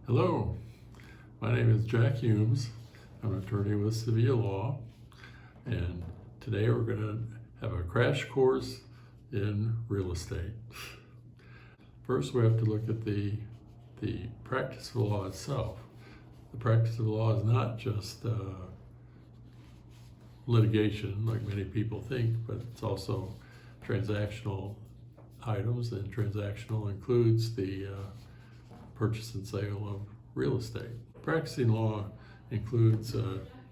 Hello, my name is Jack Humes. I'm an attorney with Sevilla Law, and today we're going to have a crash course in real estate. First, we have to look at the practice of law itself. The practice of law is not just litigation, like many people think, but it's also transactional items, and transactional includes the purchase and sale of real estate. Practicing law includes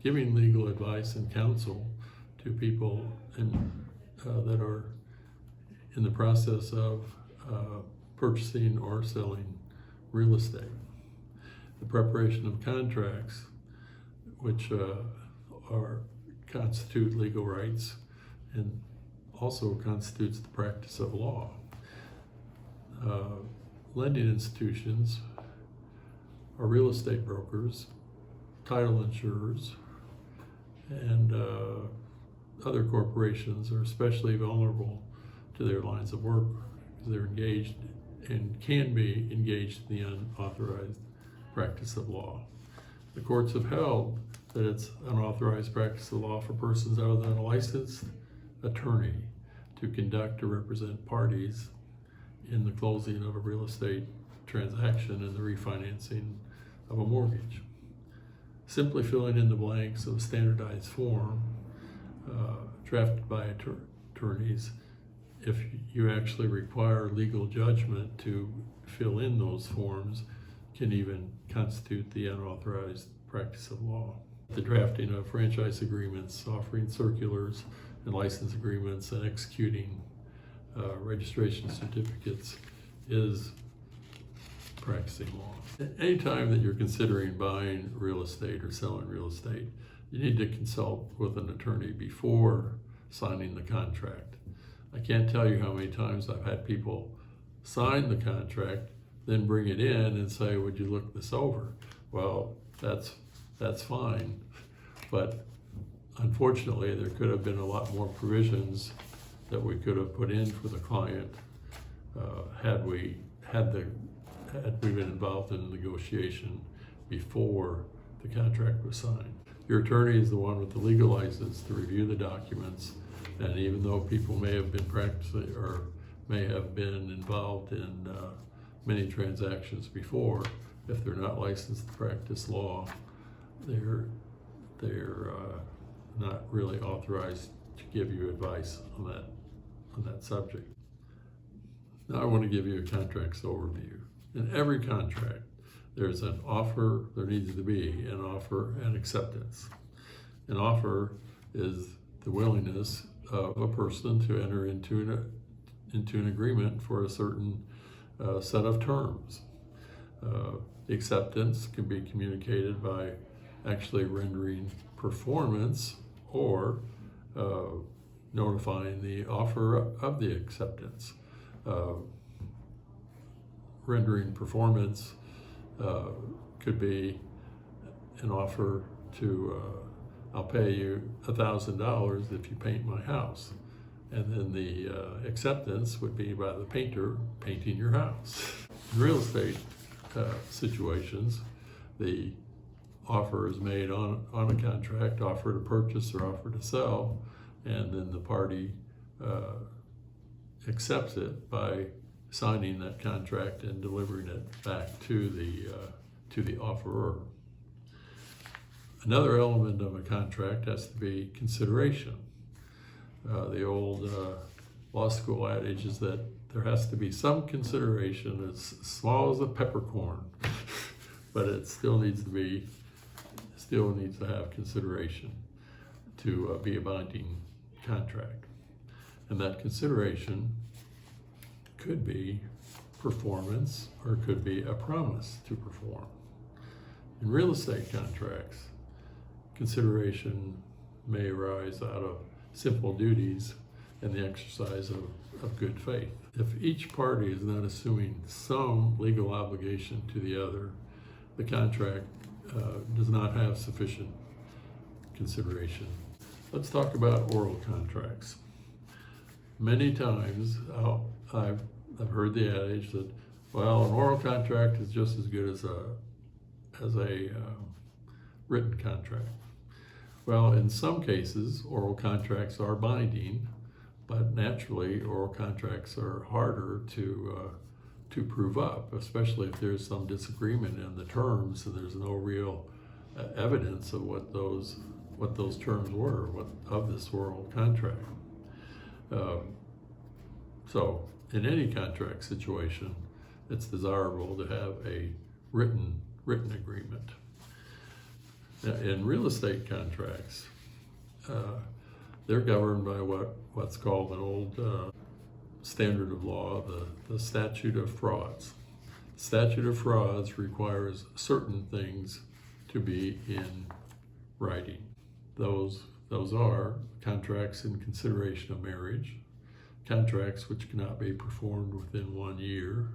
giving legal advice and counsel to people that are in the process of purchasing or selling real estate. The preparation of contracts, which constitute legal rights and also constitutes the practice of law. Lending institutions are real estate brokers, title insurers, and other corporations are especially vulnerable to their lines of work because they're engaged and can be engaged in the unauthorized practice of law. The courts have held that it's unauthorized practice of law for persons other than a licensed attorney to conduct or represent parties in the closing of a real estate transaction and the refinancing of a mortgage. Simply filling in the blanks of a standardized form drafted by attorneys, if you actually require legal judgment to fill in those forms, can even constitute the unauthorized practice of law. The drafting of franchise agreements, offering circulars and license agreements, and executing registration certificates is practicing law. Anytime that you're considering buying real estate or selling real estate, you need to consult with an attorney before signing the contract. I can't tell you how many times I've had people sign the contract, then bring it in and say, would you look this over? Well, that's fine, but unfortunately there could have been a lot more provisions that we could have put in for the client had we been involved in the negotiation before the contract was signed. Your attorney is the one with the legal license to review the documents, and even though people may have been practicing or may have been involved in many transactions before, if they're not licensed to practice law, they're not really authorized to give you advice on that subject. Now I want to give you a contracts overview. In every contract, there's an offer, there needs to be an offer and acceptance. An offer is the willingness of a person to enter into an agreement for a certain set of terms. The acceptance can be communicated by actually rendering performance or notifying the offer of the acceptance. Rendering performance could be an offer to I'll pay you $1,000 if you paint my house, and then the acceptance would be by the painter painting your house. In real estate situations, the offer is made on a contract, offer to purchase or offer to sell, and then the party accepts it by signing that contract and delivering it back to the offerer. Another element of a contract has to be consideration. The old law school adage is that there has to be some consideration as small as a peppercorn, but it still needs to have consideration to be a binding contract. And that consideration could be performance or could be a promise to perform. In real estate contracts, consideration may arise out of simple duties and the exercise of good faith. If each party is not assuming some legal obligation to the other, the contract does not have sufficient consideration. Let's talk about oral contracts. Many times I've heard the adage that, well, an oral contract is just as good as written contract? Well, in some cases, oral contracts are binding, but naturally, oral contracts are harder to prove up, especially if there's some disagreement in the terms and there's no real evidence of what those terms were, of this oral contract. So, in any contract situation, it's desirable to have a written agreement. In real estate contracts, they're governed by what's called an old standard of law, the statute of frauds. The statute of frauds requires certain things to be in writing. Those are contracts in consideration of marriage, contracts which cannot be performed within 1 year,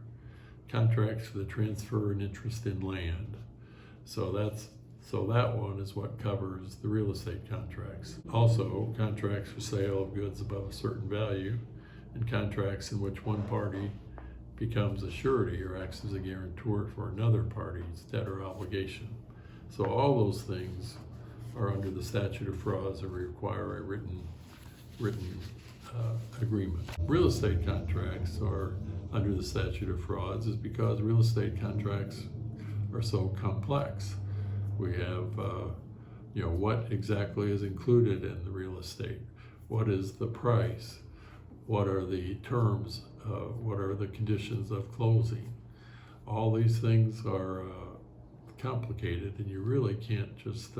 contracts for the transfer and interest in land. So that one is what covers the real estate contracts. Also, contracts for sale of goods above a certain value, and contracts in which one party becomes a surety or acts as a guarantor for another party's debt or obligation. So all those things are under the statute of frauds and require a written agreement. Real estate contracts are under the statute of frauds is because real estate contracts are so complex. We have, what exactly is included in the real estate? What is the price? What are the terms? What are the conditions of closing? All these things are complicated, and you really can't just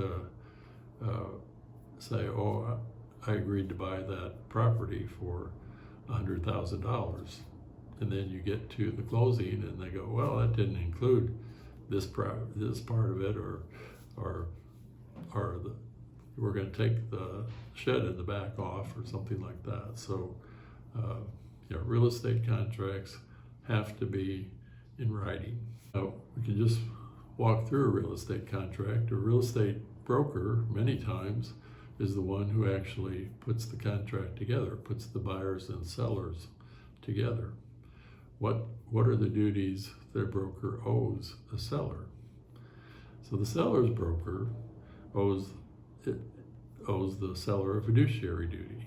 say, oh, I agreed to buy that property for $100,000. And then you get to the closing and they go, well, that didn't include this part of it, or we're going to take the shed in the back off, or something like that. So, real estate contracts have to be in writing. Now, we can just walk through a real estate contract. A real estate broker, many times, is the one who actually puts the contract together, puts the buyers and sellers together. What are the duties that a broker owes a seller? So the seller's broker owes the seller a fiduciary duty,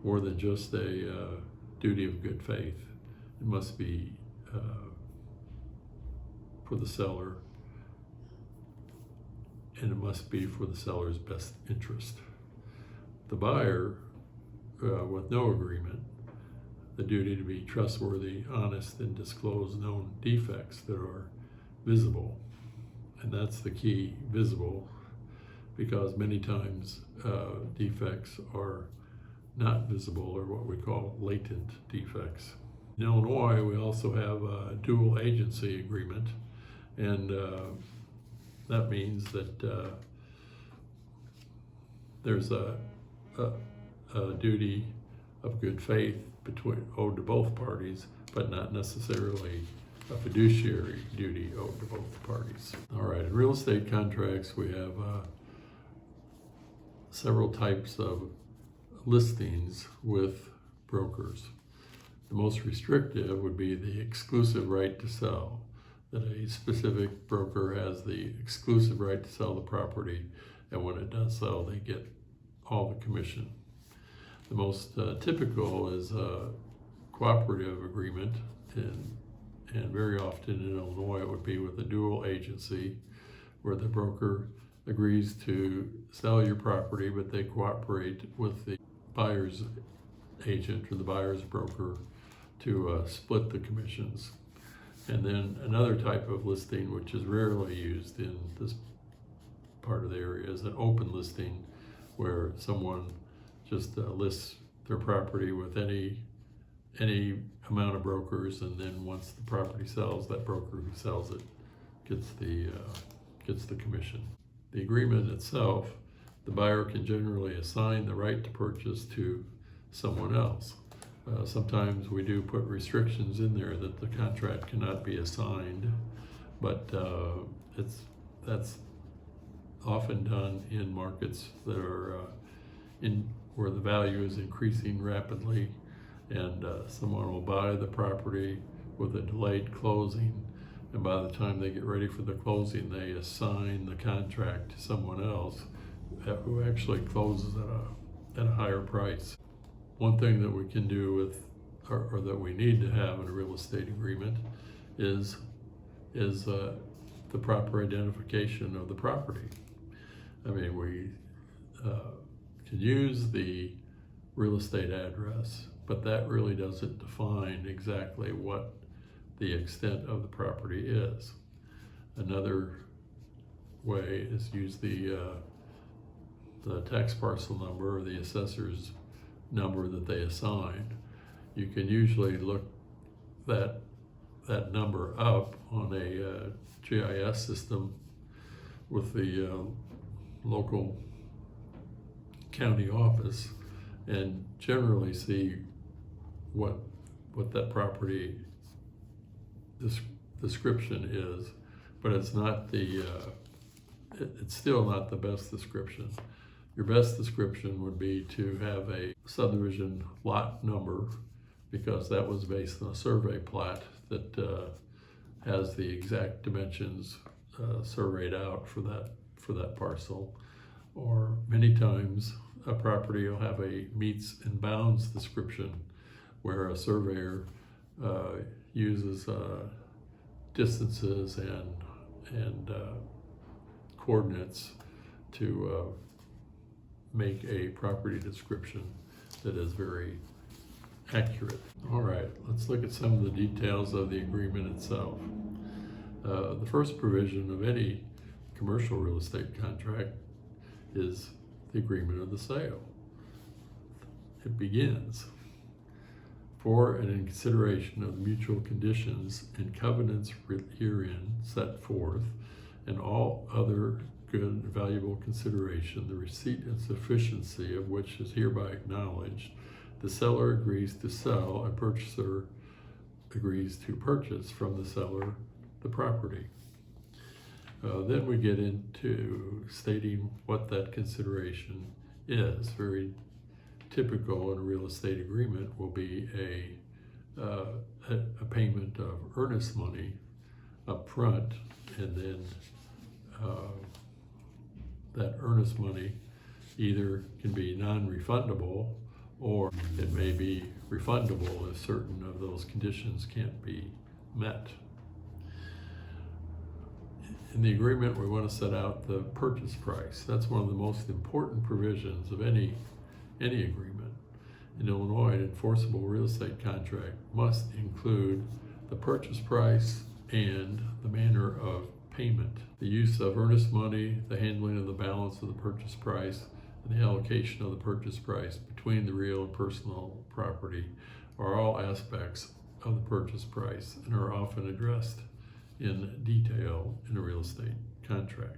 more than just a duty of good faith. It must be for the seller, and it must be for the seller's best interest. The buyer, with no agreement, the duty to be trustworthy, honest, and disclose known defects that are visible. And that's the key, visible, because many times defects are not visible, or what we call latent defects. In Illinois, we also have a dual agency agreement, and that means that there's a duty of good faith owed to both parties, but not necessarily a fiduciary duty owed to both parties. All right, in real estate contracts, we have several types of listings with brokers. The most restrictive would be the exclusive right to sell, that a specific broker has the exclusive right to sell the property, and when it does sell, they get all the commission. The most typical is a cooperative agreement, and very often in Illinois it would be with a dual agency, where the broker agrees to sell your property, but they cooperate with the buyer's agent or the buyer's broker to split the commissions. And then another type of listing, which is rarely used in this part of the area, is an open listing, where someone just lists their property with any amount of brokers, and then once the property sells, that broker who sells it gets the commission. The agreement itself, the buyer can generally assign the right to purchase to someone else. Sometimes we do put restrictions in there that the contract cannot be assigned, but that's often done in markets that are where the value is increasing rapidly, and someone will buy the property with a delayed closing, and by the time they get ready for the closing, they assign the contract to someone else who actually closes at a higher price. One thing that we can do with, or that we need to have in a real estate agreement is the proper identification of the property. I mean, we can use the real estate address, but that really doesn't define exactly what the extent of the property is. Another way is use the tax parcel number or the assessor's number that they assigned. You can usually look that number up on a GIS system with the local county office and generally see what that property description is, but it's not it's still not the best description. Your best description would be to have a subdivision lot number, because that was based on a survey plat that has the exact dimensions surveyed out for that parcel. Or many times a property will have a meets and bounds description where a surveyor uses distances and coordinates to make a property description that is very accurate. All right, let's look at some of the details of the agreement itself. The first provision of any commercial real estate contract is the agreement of the sale. It begins, for and in consideration of the mutual conditions and covenants herein set forth, and all other good and valuable consideration, the receipt and sufficiency of which is hereby acknowledged, the seller agrees to sell, and purchaser agrees to purchase from the seller the property. Then we get into stating what that consideration is. Very typical in a real estate agreement will be a payment of earnest money up front, and then that earnest money either can be non-refundable or it may be refundable if certain of those conditions can't be met. In the agreement, we want to set out the purchase price. That's one of the most important provisions of any agreement. In Illinois, an enforceable real estate contract must include the purchase price and the manner of payment. The use of earnest money, the handling of the balance of the purchase price, and the allocation of the purchase price between the real and personal property are all aspects of the purchase price and are often addressed in detail in a real estate contract.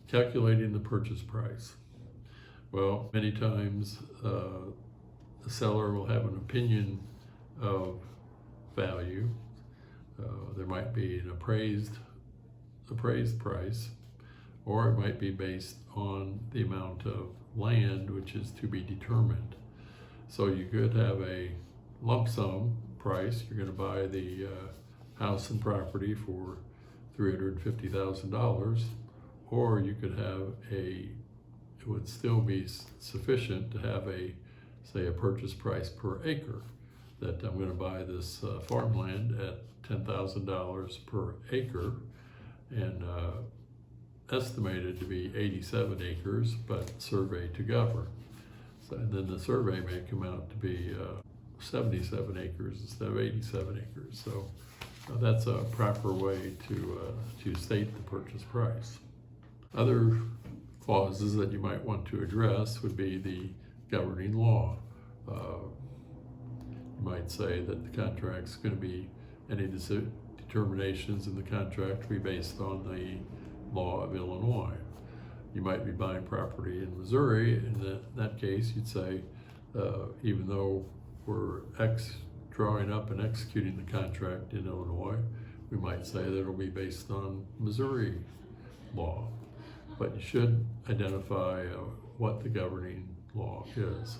Calculating the purchase price. Well, many times the seller will have an opinion of value. There might be an appraised price, or it might be based on the amount of land which is to be determined. So you could have a lump sum price. You're going to buy the house and property for $350,000, or you could have it would still be sufficient to have say a purchase price per acre, that I'm going to buy this farmland at $10,000 per acre, and estimated to be 87 acres, but surveyed to govern. So, and then the survey may come out to be 77 acres instead of 87 acres. So that's a proper way to state the purchase price. Other clauses that you might want to address would be the governing law. You might say that the contract's going to be, any determinations in the contract to be based on the law of Illinois. You might be buying property in Missouri. In that case, you'd say, even though we're drawing up and executing the contract in Illinois, we might say that it'll be based on Missouri law. But you should identify what the governing law is.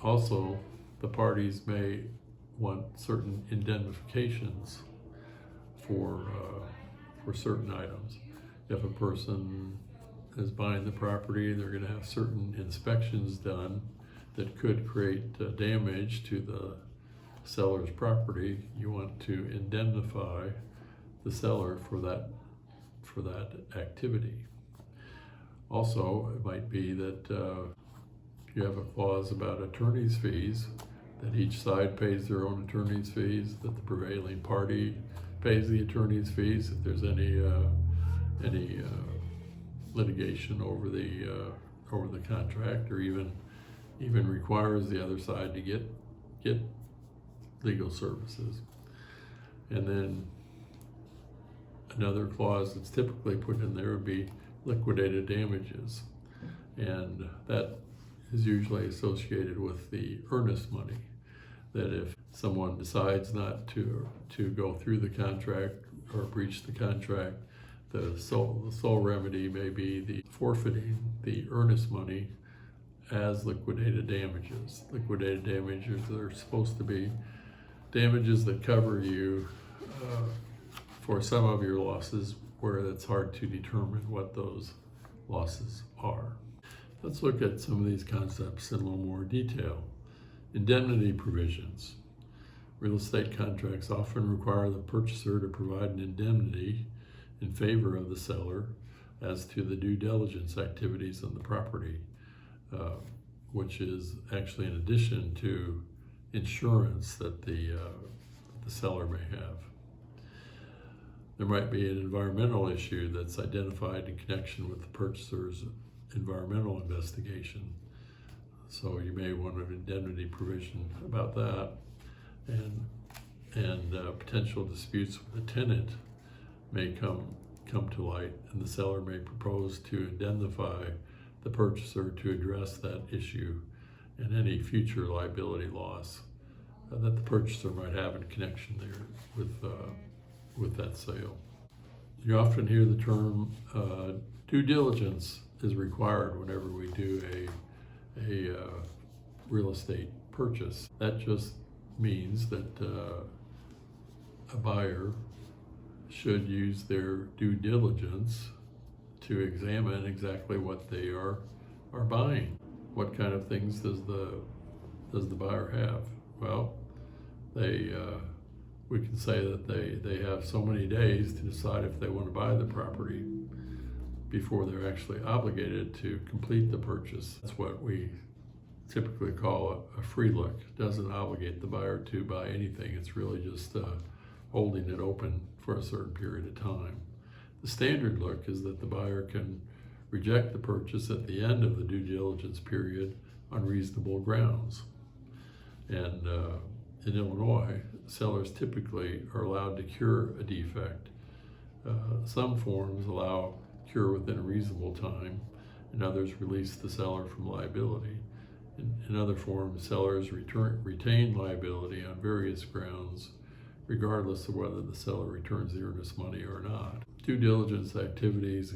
Also, the parties may want certain indemnifications for certain items. If a person is buying the property, they're going to have certain inspections done that could create damage to the seller's property. You want to indemnify the seller for that activity. Also, it might be that you have a clause about attorney's fees, that each side pays their own attorney's fees, that the prevailing party pays the attorney's fees if there's any litigation over the contract, or even requires the other side to get legal services. And then another clause that's typically put in there would be liquidated damages, and that is usually associated with the earnest money, that if someone decides not to go through the contract or breach the contract, the sole remedy may be the forfeiting the earnest money as liquidated damages. Liquidated damages are supposed to be damages that cover you for some of your losses, where it's hard to determine what those losses are. Let's look at some of these concepts in a little more detail. Indemnity provisions. Real estate contracts often require the purchaser to provide an indemnity in favor of the seller as to the due diligence activities on the property, which is actually in addition to insurance that the seller may have. There might be an environmental issue that's identified in connection with the purchaser's environmental investigation. So you may want an indemnity provision about that, and potential disputes with the tenant may come to light, and the seller may propose to indemnify the purchaser to address that issue and any future liability loss that the purchaser might have in connection there with that sale. You often hear the term due diligence is required whenever we do a real estate purchase. That just means that a buyer should use their due diligence to examine exactly what they are buying. What kind of things does the buyer have? Well, we can say that they have so many days to decide if they want to buy the property before they're actually obligated to complete the purchase. That's what we typically call a free look. It doesn't obligate the buyer to buy anything. It's really just holding it open for a certain period of time. The standard look is that the buyer can reject the purchase at the end of the due diligence period on reasonable grounds. And in Illinois, sellers typically are allowed to cure a defect. Some forms allow cure within a reasonable time, and others release the seller from liability. In other forms, sellers retain liability on various grounds, regardless of whether the seller returns the earnest money or not. Due diligence activities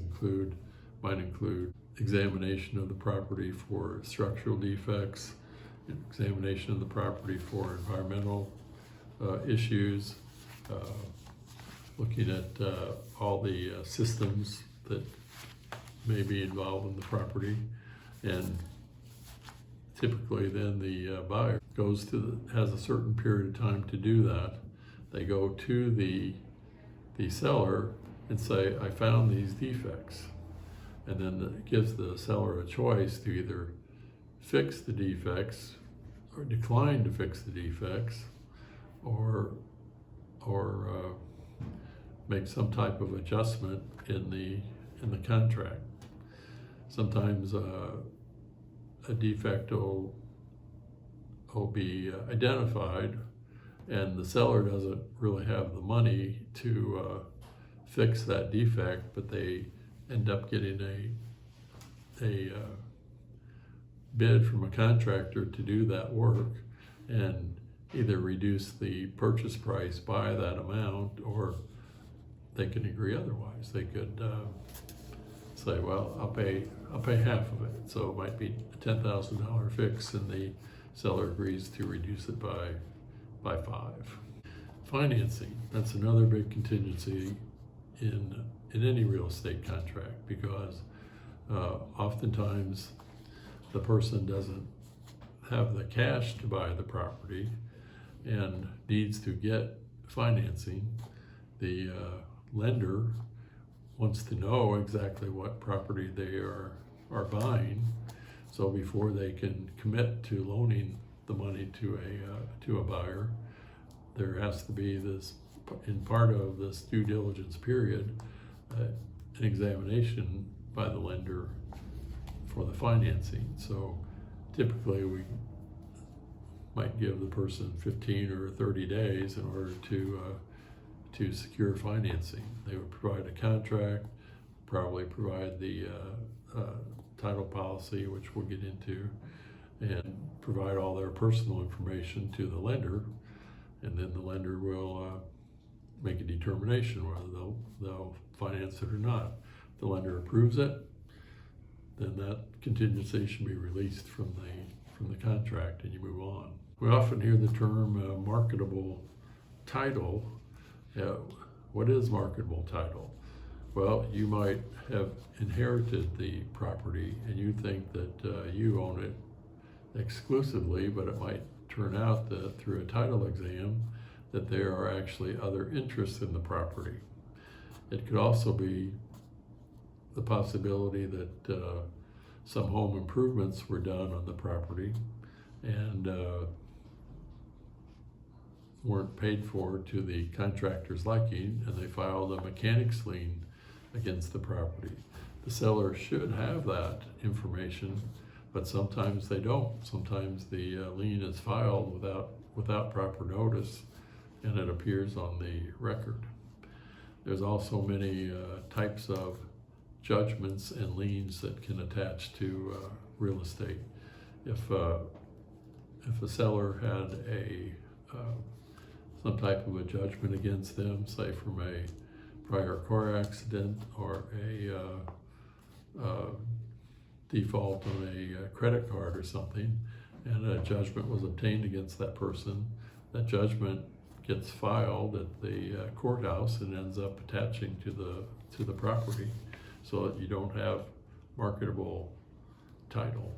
might include examination of the property for structural defects, examination of the property for environmental issues, looking at all the systems that may be involved in the property, and typically then the buyer has a certain period of time to do that. They go to the seller and say, I found these defects, and then it gives the seller a choice to either fix the defects or decline to fix the defects, or make some type of adjustment in the contract. Sometimes a defect will be identified, and the seller doesn't really have the money to fix that defect, but they end up getting a bid from a contractor to do that work and either reduce the purchase price by that amount, or they can agree otherwise. They could say, well, I'll pay half of it. So it might be a $10,000 fix, and the seller agrees to reduce it by by 5. Financing, that's another big contingency in any real estate contract, because oftentimes the person doesn't have the cash to buy the property and needs to get financing. The lender wants to know exactly what property they are buying, so before they can commit to loaning the money to a buyer, there has to be this, in part of this due diligence period, an examination by the lender for the financing. So typically we might give the person 15 or 30 days in order to secure financing. They would provide a contract, probably provide the title policy, which we'll get into, and provide all their personal information to the lender, and then the lender will make a determination whether they'll finance it or not. If the lender approves it, then that contingency should be released from the contract and you move on. We often hear the term marketable title. What is marketable title? Well, you might have inherited the property and you think that you own it exclusively, but it might turn out that through a title exam that there are actually other interests in the property. It could also be the possibility that some home improvements were done on the property and weren't paid for to the contractor's liking, and they filed a mechanics lien against the property. The seller should have that information, but sometimes they don't. Sometimes the lien is filed without proper notice and it appears on the record. There's also many types of judgments and liens that can attach to real estate. If a seller had some type of a judgment against them, say from a prior car accident or a default on a credit card or something, and a judgment was obtained against that person, that judgment gets filed at the courthouse and ends up attaching to the property, so that you don't have marketable title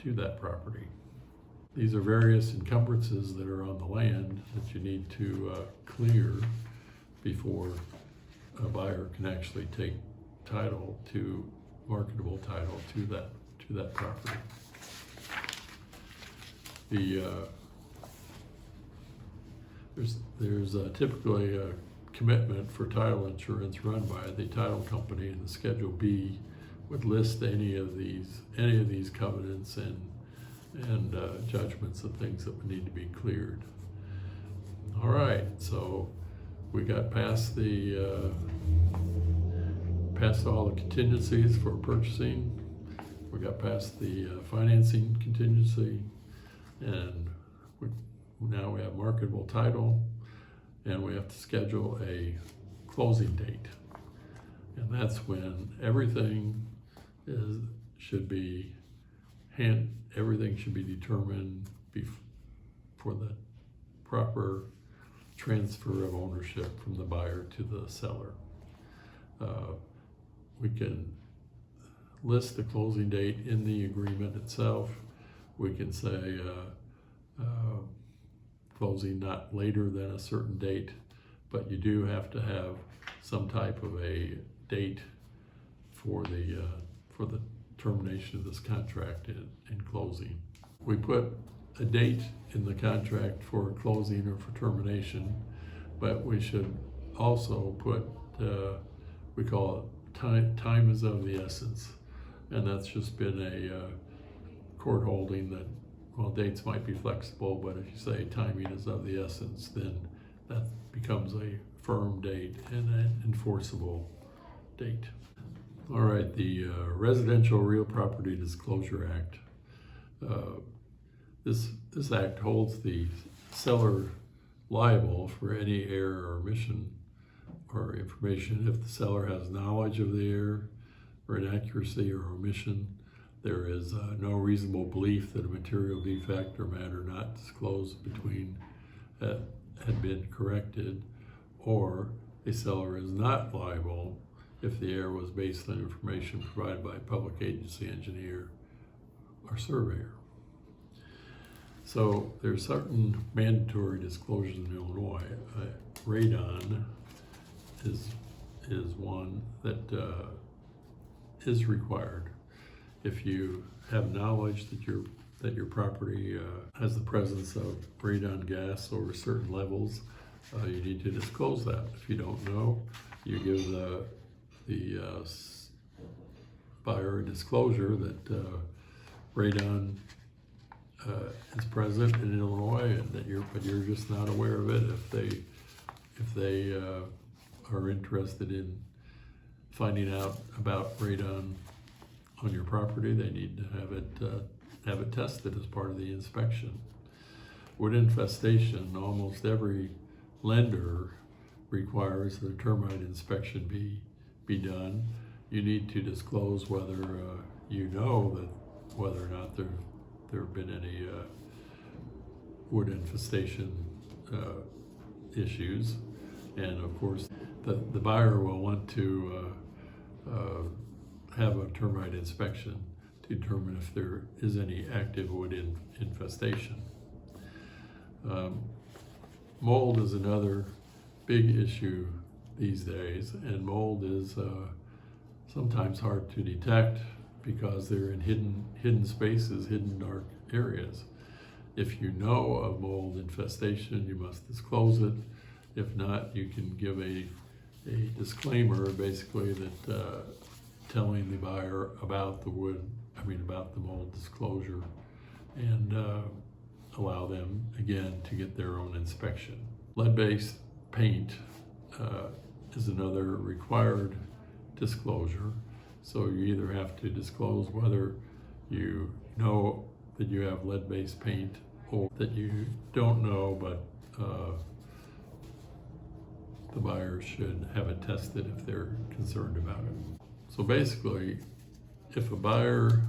to that property. These are various encumbrances that are on the land that you need to clear before a buyer can actually take marketable title to that property. There's typically a commitment for title insurance run by the title company, and the Schedule B would list any of these covenants and judgments and things that would need to be cleared. All right, so we got past all the contingencies for purchasing. We got past the financing contingency, and now we have marketable title, and we have to schedule a closing date. And that's when everything should be determined for the proper transfer of ownership from the buyer to the seller. We can list the closing date in the agreement itself. We can say closing not later than a certain date, but you do have to have some type of a date for the termination of this contract in closing. We put a date in the contract for closing or for termination, but we should also put, we call it time is of the essence. And that's just been a court holding that, well, dates might be flexible, but if you say timing is of the essence, then that becomes a firm date and an enforceable date. All right, the Residential Real Property Disclosure Act. This act holds the seller liable for any error or omission or information if the seller has knowledge of the error or inaccuracy or omission. There is no reasonable belief that a material defect or matter not disclosed between had been corrected, or a seller is not liable if the error was based on information provided by a public agency engineer or surveyor. So there's certain mandatory disclosures in Illinois. RADON is one that is required. If you have knowledge that your property has the presence of radon gas over certain levels, you need to disclose that. If you don't know, you give the buyer a disclosure that radon is present in Illinois, and that you're just not aware of it. If they are interested in finding out about radon on your property, they need to have it tested as part of the inspection. Wood infestation, almost every lender requires that a termite inspection be done. You need to disclose whether you know that whether or not there have been any wood infestation issues, and of course the buyer will want to have a termite inspection to determine if there is any active wood infestation. Mold is another big issue these days, and mold is sometimes hard to detect because they're in hidden spaces, hidden dark areas. If you know of mold infestation, you must disclose it. If not, you can give a disclaimer, basically that telling the buyer about the mold disclosure, and allow them again to get their own inspection. Lead-based paint is another required disclosure. So you either have to disclose whether you know that you have lead-based paint, or that you don't know, but the buyer should have it tested if they're concerned about it. So basically, if a buyer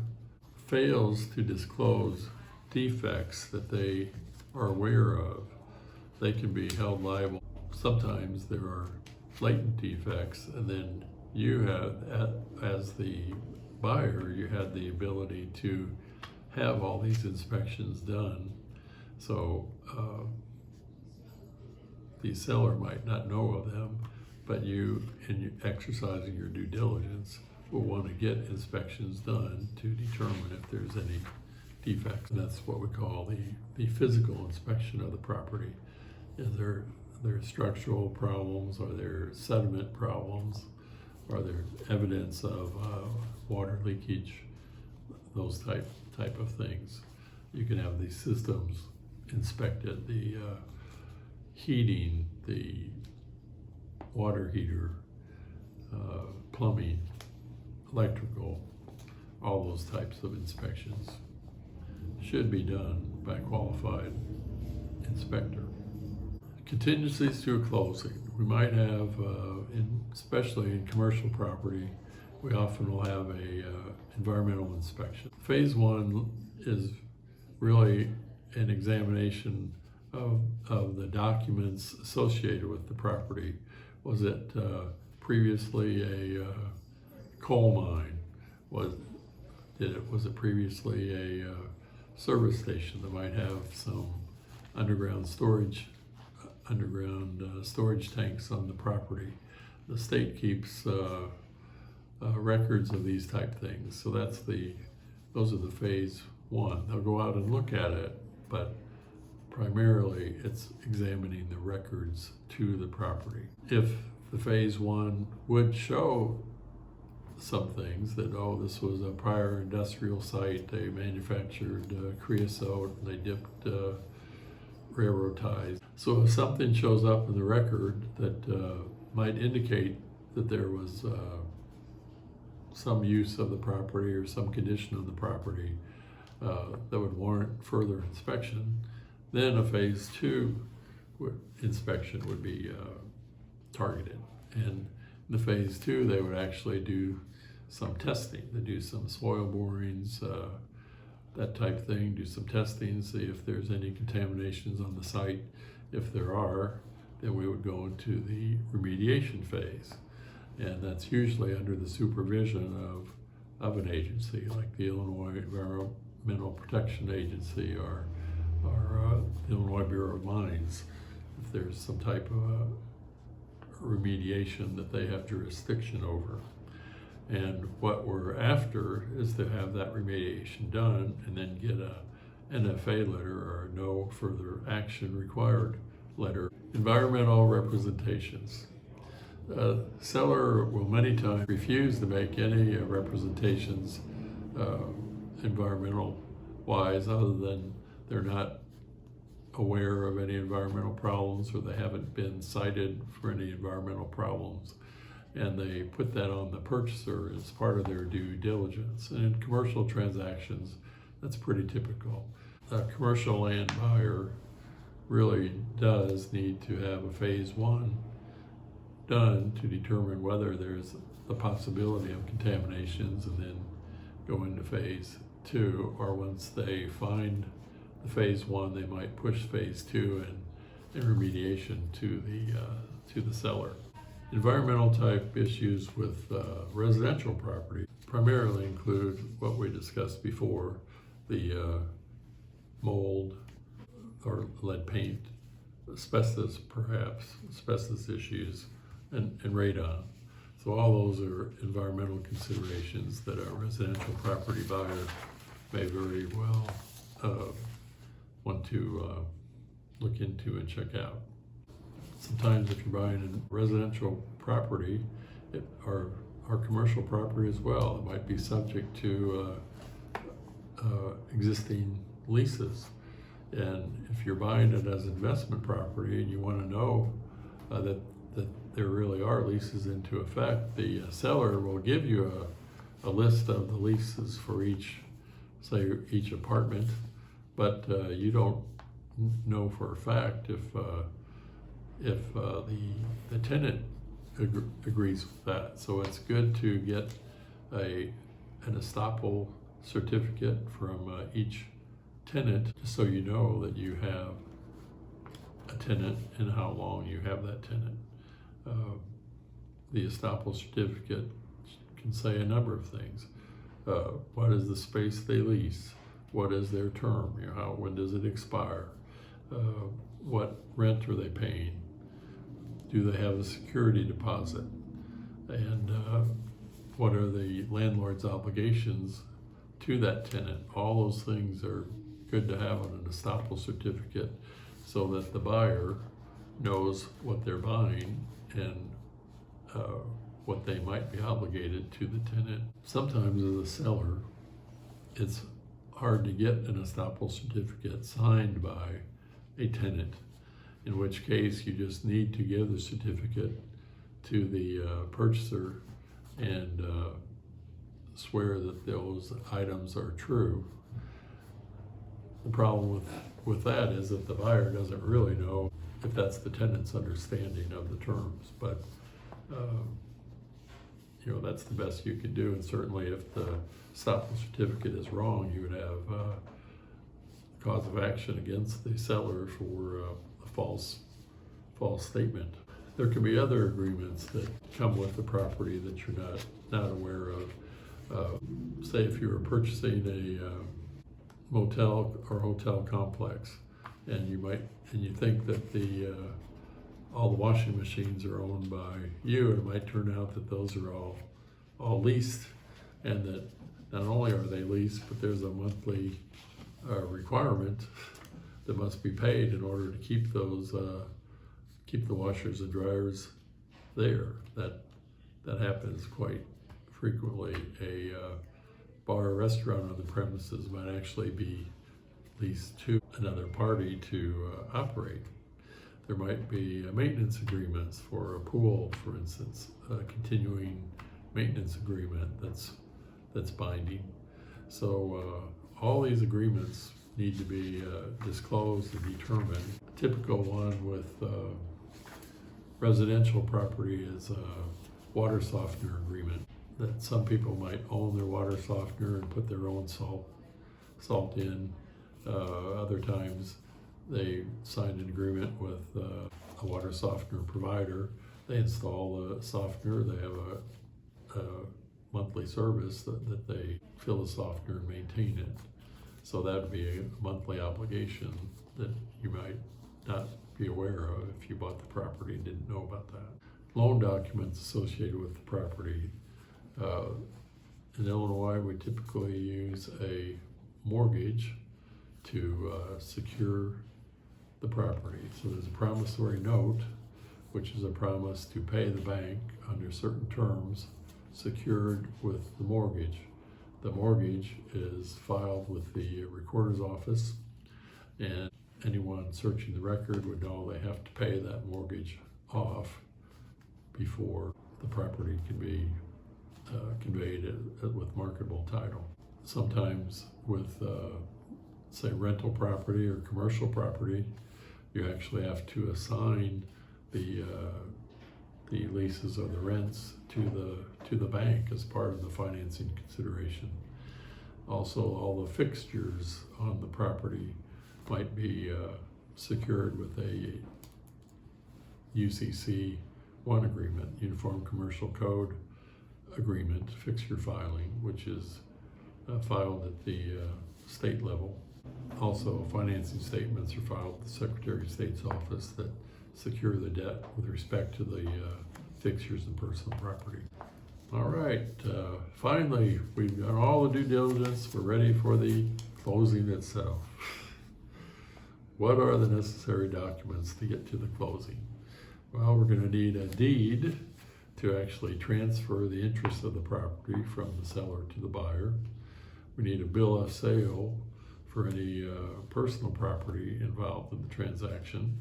fails to disclose defects that they are aware of, they can be held liable. Sometimes there are latent defects, and then you have, as the buyer, you had the ability to have all these inspections done. So the seller might not know of them, but you, in exercising your due diligence, will want to get inspections done to determine if there's any defects. And that's what we call the physical inspection of the property. Is there structural problems? Are there sediment problems? Are there evidence of water leakage? Those type of things. You can have these systems inspected, the heating, the water heater, plumbing, electrical, all those types of inspections should be done by a qualified inspector. Contingencies to a closing. We might have, especially in commercial property, we often will have a environmental inspection. Phase one is really an examination of the documents associated with the property. Was it previously a coal mine? Was it previously a service station that might have some underground storage tanks on the property? The state keeps records of these type things. So those are the phase one. They'll go out and look at it, but primarily it's examining the records to the property. If the phase one would show some things that, this was a prior industrial site, they manufactured creosote, they dipped railroad ties. So if something shows up in the record that might indicate that there was some use of the property or some condition of the property that would warrant further inspection, then a phase two inspection would be targeted. And in the phase two, they would actually do some testing. They do some soil borings, that type thing, do some testing, see if there's any contaminations on the site, If there are, then we would go into the remediation phase. And that's usually under the supervision of an agency like the Illinois Environmental Protection Agency or the Illinois Bureau of Mines, if there's some type of remediation that they have jurisdiction over. And what we're after is to have that remediation done and then get a NFA letter or no further action required letter. Environmental representations. Seller will many times refuse to make any representations environmental wise, other than they're not aware of any environmental problems or they haven't been cited for any environmental problems. And they put that on the purchaser as part of their due diligence. And in commercial transactions, that's pretty typical. A commercial land buyer really does need to have a phase one done to determine whether there's the possibility of contaminations, and then go into phase two, or once they find the phase one, they might push phase two and remediation to the seller. Environmental type issues with residential property primarily include what we discussed before, the mold or lead paint, asbestos perhaps, asbestos issues, and radon. So all those are environmental considerations that a residential property buyer may very well want to look into and check out. Sometimes if you're buying a residential property or commercial property as well, it might be subject to existing leases. And if you're buying it as investment property and you want to know that there really are leases into effect, the seller will give you a list of the leases for each apartment, but you don't know for a fact if the tenant agrees with that. So it's good to get an estoppel certificate from each tenant, just so you know that you have a tenant and how long you have that tenant. The estoppel certificate can say a number of things. What is the space they lease? What is their term? When does it expire? What rent are they paying? Do they have a security deposit? And what are the landlord's obligations to that tenant? All those things are good to have on an estoppel certificate, so that the buyer knows what they're buying and what they might be obligated to the tenant. Sometimes as a seller, it's hard to get an estoppel certificate signed by a tenant, in which case you just need to give the certificate to the purchaser and swear that those items are true. The problem with that is that the buyer doesn't really know if that's the tenant's understanding of the terms, but that's the best you can do. And certainly if the estoppel certificate is wrong, you would have a cause of action against the seller for a false statement. There can be other agreements that come with the property that you're not aware of. Say if you were purchasing a motel or hotel complex, and you think that all the washing machines are owned by you, it might turn out that those are all leased, and that not only are they leased, but there's a monthly requirement that must be paid in order to keep the washers and dryers there. That happens quite frequently. A bar or restaurant on the premises might actually be leased to another party to operate. There might be maintenance agreements for a pool, for instance, a continuing maintenance agreement that's binding. So all these agreements need to be disclosed and determined. A typical one with residential property is a water softener agreement, that some people might own their water softener and put their own salt in. Other times they signed an agreement with a water softener provider. They install the softener. They have a monthly service that they fill the softener and maintain it. So that would be a monthly obligation that you might not be aware of if you bought the property and didn't know about that. Loan documents associated with the property. In Illinois, we typically use a mortgage to secure the property. So there's a promissory note, which is a promise to pay the bank under certain terms secured with the mortgage. The mortgage is filed with the recorder's office, and anyone searching the record would know they have to pay that mortgage off before the property can be conveyed with marketable title. Sometimes with say rental property or commercial property, you actually have to assign the leases or the rents to the bank as part of the financing consideration. Also, all the fixtures on the property might be secured with a UCC 1 agreement, Uniform Commercial Code agreement, fixture filing, which is filed at the state level. Also, financing statements are filed with the Secretary of State's office that secure the debt with respect to the fixtures and personal property. All right, finally, we've done all the due diligence. We're ready for the closing itself. What are the necessary documents to get to the closing? Well, we're going to need a deed to actually transfer the interest of the property from the seller to the buyer. We need a bill of sale for any personal property involved in the transaction.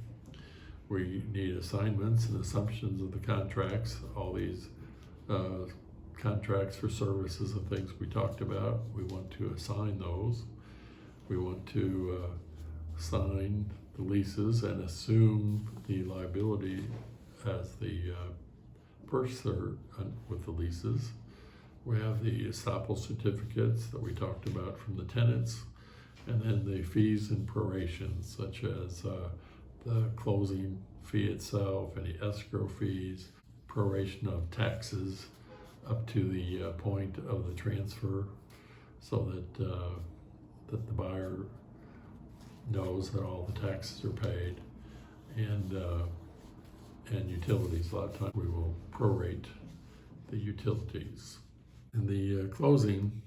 We need assignments and assumptions of the contracts, all these contracts for services and things we talked about. We want to assign those. We want to sign the leases and assume the liability as the purchaser with the leases. We have the estoppel certificates that we talked about from the tenants, and then the fees and prorations, such as the closing fee itself, any escrow fees, proration of taxes up to the point of the transfer, so that the buyer knows that all the taxes are paid, and utilities. A lot of times we will prorate the utilities. In the closing,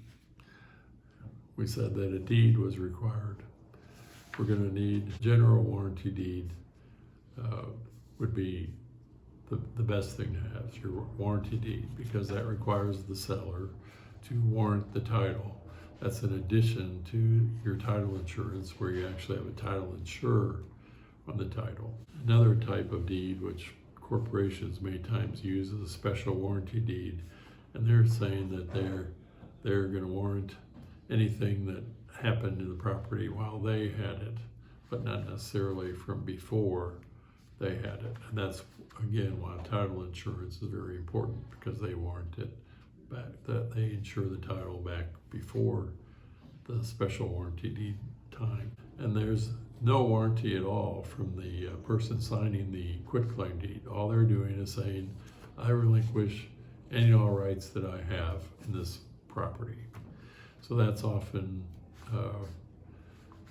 we said that a deed was required. We're going to need general warranty deed. Would be the best thing to have, is your warranty deed, because that requires the seller to warrant the title. That's in addition to your title insurance, where you actually have a title insurer on the title. Another type of deed, which corporations many times use, is a special warranty deed, and they're saying that they're going to warrant anything that happened to the property while they had it, but not necessarily from before they had it. And that's, again, why title insurance is very important, because they warrant it back, that they insure the title back before the special warranty deed time. And there's no warranty at all from the person signing the quitclaim deed. All they're doing is saying, I relinquish any and all rights that I have in this property. So that's often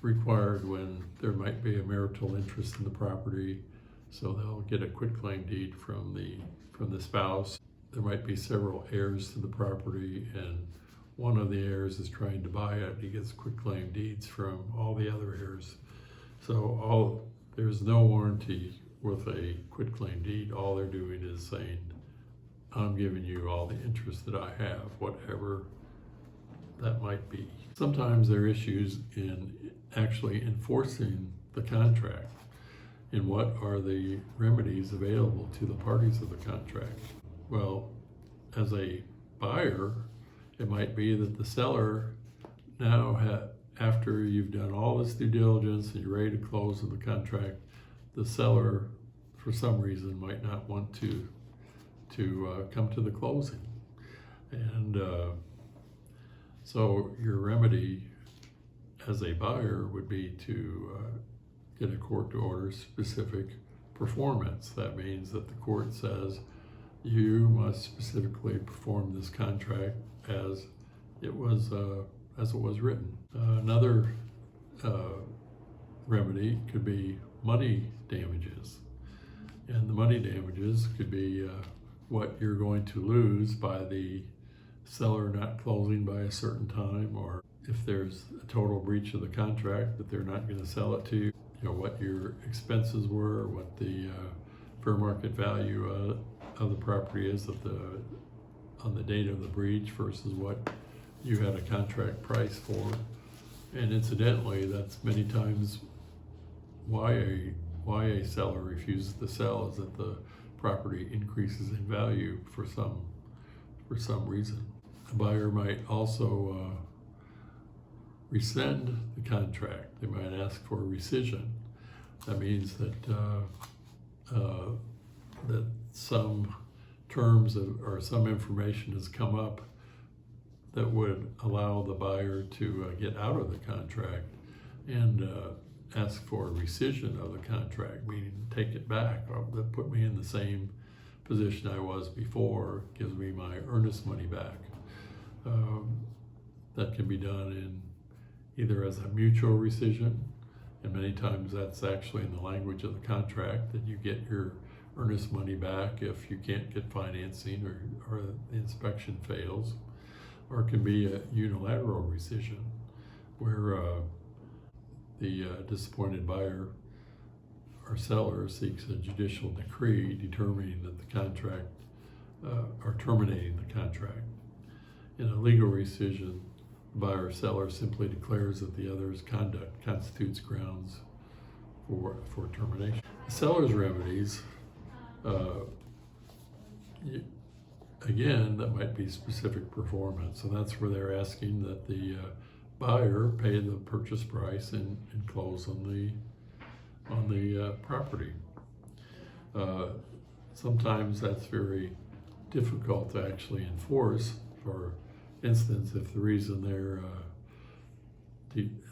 required when there might be a marital interest in the property. So they'll get a quitclaim deed from the spouse. There might be several heirs to the property, and one of the heirs is trying to buy it. He gets quitclaim deeds from all the other heirs. So there's no warranty with a quitclaim deed. All they're doing is saying, I'm giving you all the interest that I have, whatever that might be. Sometimes there are issues in actually enforcing the contract, and what are the remedies available to the parties of the contract. Well, as a buyer, it might be that the seller now, after you've done all this due diligence and you're ready to close on the contract, the seller, for some reason, might not want to come to the closing. And so your remedy as a buyer would be to get a court to order specific performance. That means that the court says you must specifically perform this contract as it was written. Another remedy could be money damages, and the money damages could be what you're going to lose by the seller not closing by a certain time, or if there's a total breach of the contract that they're not going to sell it to you, what your expenses were, what the fair market value of the property is on the date of the breach versus what you had a contract price for. And incidentally, that's many times why a seller refuses to sell, is that the property increases in value for some reason. A buyer might also rescind the contract. They might ask for a rescission. That means that that some terms or some information has come up that would allow the buyer to get out of the contract and ask for a rescission of the contract, meaning take it back, or that put me in the same position I was before, gives me my earnest money back. That can be done in either as a mutual rescission, and many times that's actually in the language of the contract, that you get your earnest money back if you can't get financing or the inspection fails. Or it can be a unilateral rescission, where the disappointed buyer or seller seeks a judicial decree determining that the contract or terminating the contract. In a legal rescission, the buyer or seller simply declares that the other's conduct constitutes grounds for termination. The seller's remedies, again, that might be specific performance, and that's where they're asking that the buyer pay the purchase price and close on the property. Sometimes that's very difficult to actually enforce. For instance, if the reason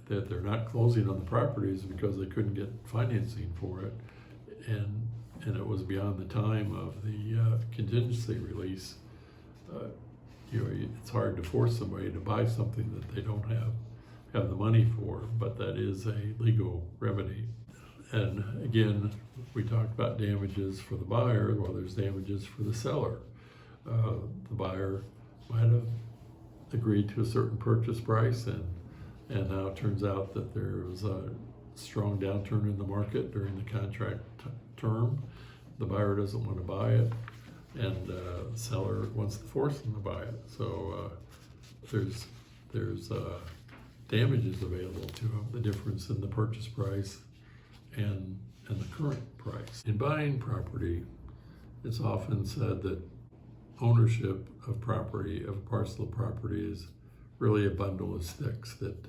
that they're not closing on the property is because they couldn't get financing for it, and it was beyond the time of the contingency release, it's hard to force somebody to buy something that they don't have the money for, but that is a legal remedy. And again, we talked about damages for the buyer. Well, there's damages for the seller. The buyer might have agreed to a certain purchase price, and now it turns out that there was a strong downturn in the market during the contract term. The buyer doesn't want to buy it, and the seller wants to force them to buy it. So there's damages available to them, the difference in the purchase price and the current price. In buying property, it's often said that ownership of property, of a parcel of property, is really a bundle of sticks, that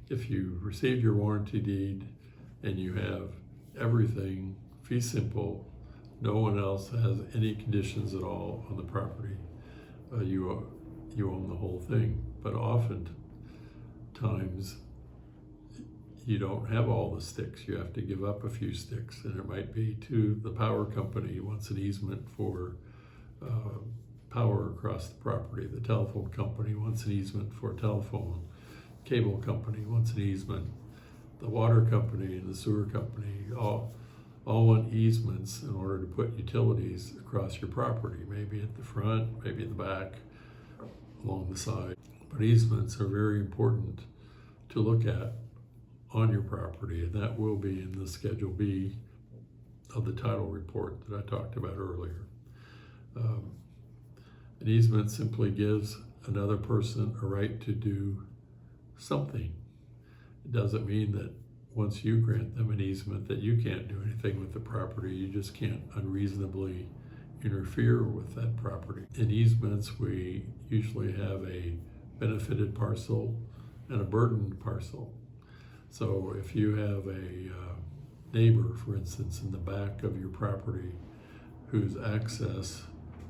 if you received your warranty deed and you have everything fee simple, no one else has any conditions at all on the property, you own the whole thing. But oftentimes you don't have all the sticks. You have to give up a few sticks, and it might be to the power company who wants an easement for power across the property. The telephone company wants an easement for telephone. Cable company wants an easement. The water company and the sewer company all want easements in order to put utilities across your property, maybe at the front, maybe at the back, along the side. But easements are very important to look at on your property, and that will be in the Schedule B of the title report that I talked about earlier. An easement simply gives another person a right to do something. It doesn't mean that once you grant them an easement that you can't do anything with the property. You just can't unreasonably interfere with that property. In easements, we usually have a benefited parcel and a burdened parcel. So if you have a neighbor, for instance, in the back of your property whose access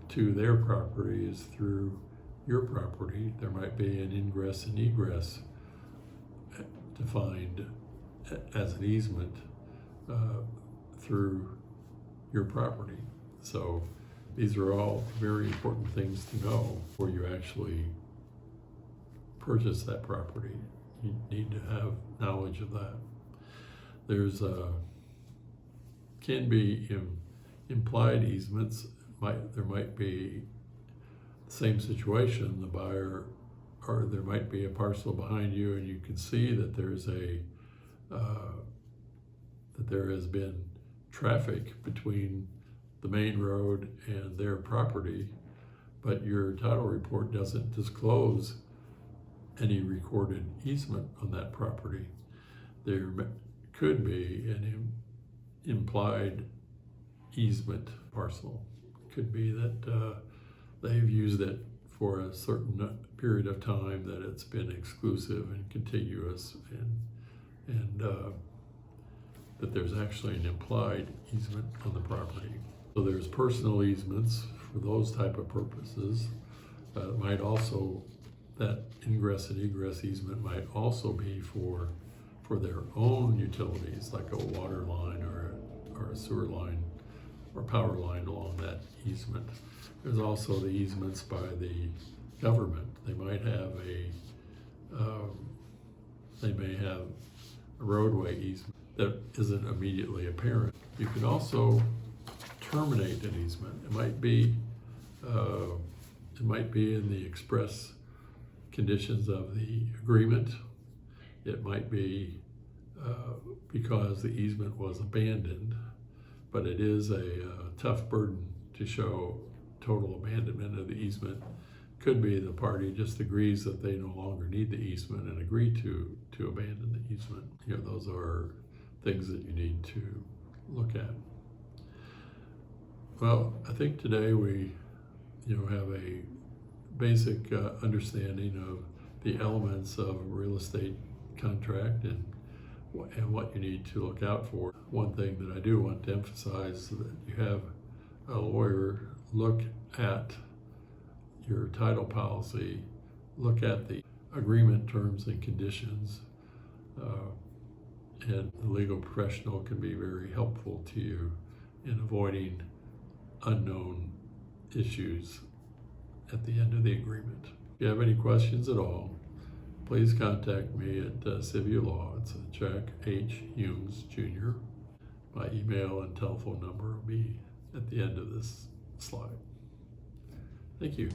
to their property is through your property, there might be an ingress and egress defined as an easement through your property. So these are all very important things to know before you actually purchase that property. You need to have knowledge of that. There's can be implied easements. There might be the same situation, the buyer, or there might be a parcel behind you and you can see that there's that there has been traffic between the main road and their property, but your title report doesn't disclose any recorded easement on that property. There could be an implied easement parcel. It could be that they've used it for a certain period of time, that it's been exclusive and contiguous, and that there's actually an implied easement on the property. So there's personal easements for those type of purposes. Might also, that ingress and egress easement might also be for their own utilities, like a water line or a sewer line or power line along that easement. There's also the easements by the government. They might have they may have a roadway easement that isn't immediately apparent. You can also terminate an easement. It might be in the express conditions of the agreement. It might be because the easement was abandoned, but it is a tough burden to show total abandonment of the easement. Could be the party just agrees that they no longer need the easement and agree to abandon the easement. You know, those are things that you need to look at. Well, I think today we, have a basic understanding of the elements of a real estate contract and what you need to look out for. One thing that I do want to emphasize is that you have a lawyer look at your title policy, look at the agreement terms and conditions, and the legal professional can be very helpful to you in avoiding unknown issues at the end of the agreement. If you have any questions at all, please contact me at Civia Law. It's Jack H. Humes Jr. My email and telephone number will be at the end of this slide. Thank you.